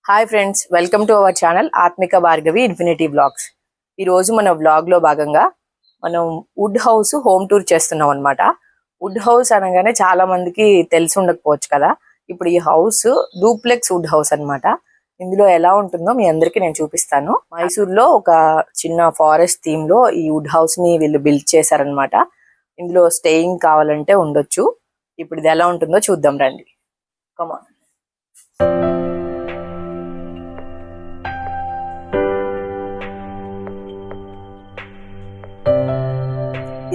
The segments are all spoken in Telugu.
Hi friends, welcome to our channel ఆత్మిక భార్గవి ఇన్ఫినిటీ బ్లాగ్స్. ఈరోజు మన బ్లాగ్లో భాగంగా మనం వుడ్ హౌస్ హోమ్ టూర్ చేస్తున్నాం అనమాట. వుడ్ హౌస్ అనగానే చాలా మందికి తెలిసి ఉండకపోవచ్చు కదా. ఇప్పుడు ఈ హౌస్ డూప్లెక్స్ వుడ్ హౌస్ అనమాట. ఇందులో ఎలా ఉంటుందో మీ అందరికీ నేను చూపిస్తాను. మైసూర్లో ఒక చిన్న ఫారెస్ట్ థీమ్ లో ఈ వుడ్ హౌస్ ని వీళ్ళు బిల్డ్ చేశారనమాట. ఇందులో స్టేయింగ్ కావాలంటే ఉండొచ్చు. ఇప్పుడు ఇది ఎలా ఉంటుందో చూద్దాం రండి. కమాన్.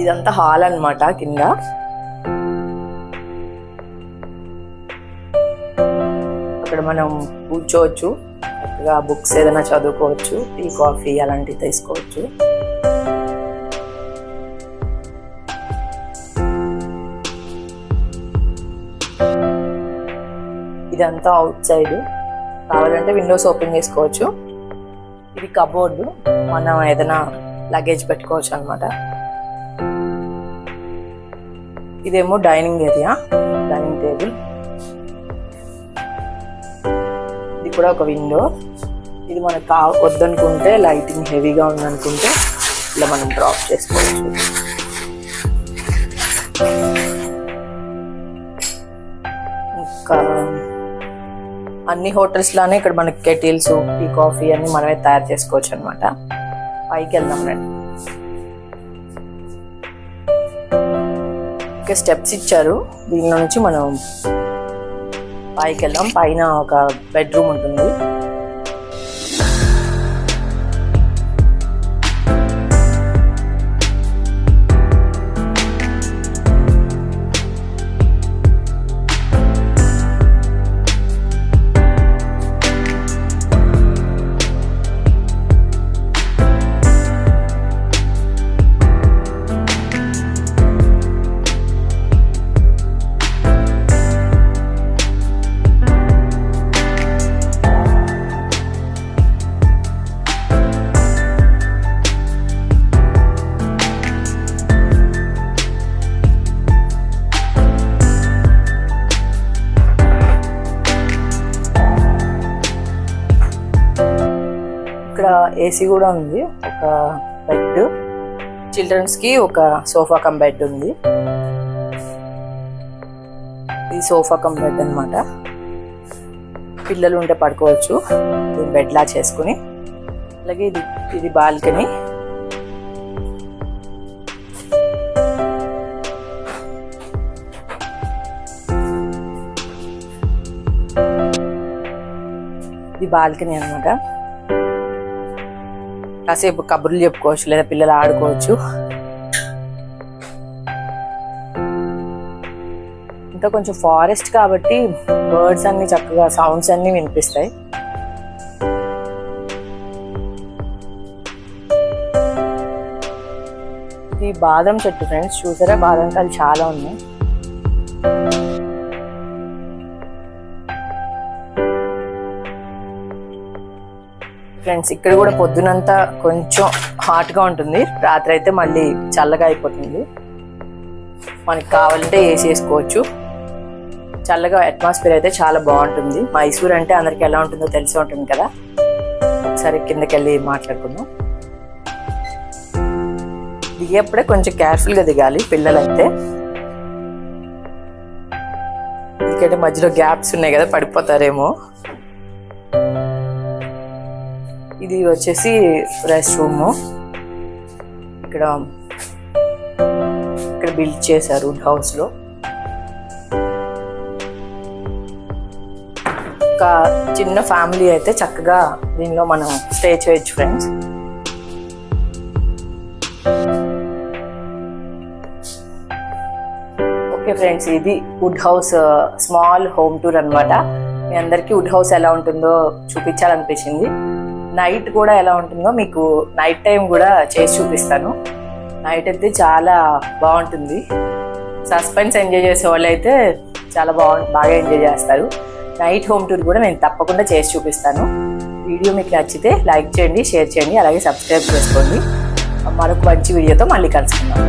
ఇదంతా హాల్ అన్నమాట. కింద అక్కడ మనం కూర్చోవచ్చు, చక్కగా బుక్స్ ఏదైనా చదువుకోవచ్చు, టీ కాఫీ అలాంటివి తీసుకోవచ్చు. ఇదంతా అవుట్ సైడ్, కావాలంటే విండోస్ ఓపెన్ చేసుకోవచ్చు. ఇది కబోర్డు, మనం ఏదైనా లగేజ్ పెట్టుకోవచ్చు అనమాట. ఇదేమో డైనింగ్ ఏరియా, డైనింగ్ టేబుల్. ఇది కూడా ఒక విండో. ఇది మనకు వద్దనుకుంటే, లైటింగ్ హెవీగా ఉందనుకుంటే ఇలా మనం డ్రాప్ చేసుకోవచ్చు. ఇంకా అన్ని హోటల్స్ లానే ఇక్కడ మనకి కెటిల్స్, టీ కాఫీ అన్ని మనమే తయారు చేసుకోవచ్చు అనమాట. పైకి వెళ్దాం రండి. స్టెప్స్ ఇచ్చారు, దీని నుంచి మనం పైకి వెళ్దాం. పైన ఒక బెడ్రూమ్ ఉంటుంది. ఇక్కడ ఏసీ కూడా ఉంది. ఒక బెడ్, చిల్డ్రన్స్ కి ఒక సోఫా కమ్ బెడ్ ఉంది. ఇది సోఫా కమ్ బెడ్ అనమాట. పిల్లలు ఉంటే పడుకోవచ్చు దీన్ని బెడ్ లా చేసుకుని. అలాగే ఇది బాల్కనీ. ఇది బాల్కనీ అనమాట. కాసేపు కబుర్లు చెప్పుకోవచ్చు, లేదా పిల్లలు ఆడుకోవచ్చు. ఇంకా కొంచెం ఫారెస్ట్ కాబట్టి బర్డ్స్ అన్ని చక్కగా సౌండ్స్ అన్ని వినిపిస్తాయి. ఇది బాదం చెట్టు ఫ్రెండ్స్, చూసారా? బాదం కాయలు చాలా ఉన్నాయి. ఫ్రెండ్స్, ఇక్కడ కూడా పొద్దునంతా కొంచెం హాట్ గా ఉంటుంది, రాత్రి అయితే మళ్ళీ చల్లగా అయిపోతుంది. మనకి కావాలంటే ఏసీ వేసుకోవచ్చు. చల్లగా అట్మాస్ఫియర్ అయితే చాలా బాగుంటుంది. మైసూర్ అంటే అందరికి ఎలా ఉంటుందో తెలిసి ఉంటుంది కదా. ఒకసారి కిందకి వెళ్ళి మాట్లాడుకుందాం. దిగేప్పుడే కొంచెం కేర్ఫుల్ గా దిగాలి పిల్లలైతే, ఎందుకంటే మధ్యలో గ్యాప్స్ ఉన్నాయి కదా, పడిపోతారేమో. ఇది వచ్చేసి రెస్ట్ రూమ్. ఇక్కడ బిల్డ్ చేశారు వుడ్ హౌస్ లో. ఒక చిన్న ఫ్యామిలీ అయితే చక్కగా దీనిలో మనం స్టే చేయొచ్చు ఫ్రెండ్స్. ఓకే ఫ్రెండ్స్, ఇది wood house small home tour అనమాట. మీ అందరికీ వుడ్ హౌస్ ఎలా ఉంటుందో చూపించాలనిపించింది. నైట్ కూడా ఎలా ఉంటుందో మీకు నైట్ టైం కూడా చేసి చూపిస్తాను. నైట్ అయితే చాలా బాగుంటుంది. సస్పెన్స్ ఎంజాయ్ చేసే వాళ్ళు అయితే చాలా బాగా ఎంజాయ్ చేస్తారు. నైట్ హోమ్ టూర్ కూడా నేను తప్పకుండా చేసి చూపిస్తాను. వీడియో మీకు నచ్చితే లైక్ చేయండి, షేర్ చేయండి, అలాగే సబ్స్క్రైబ్ చేసుకోండి. మరొక మంచి వీడియోతో మళ్ళీ కలుసుకుందాం.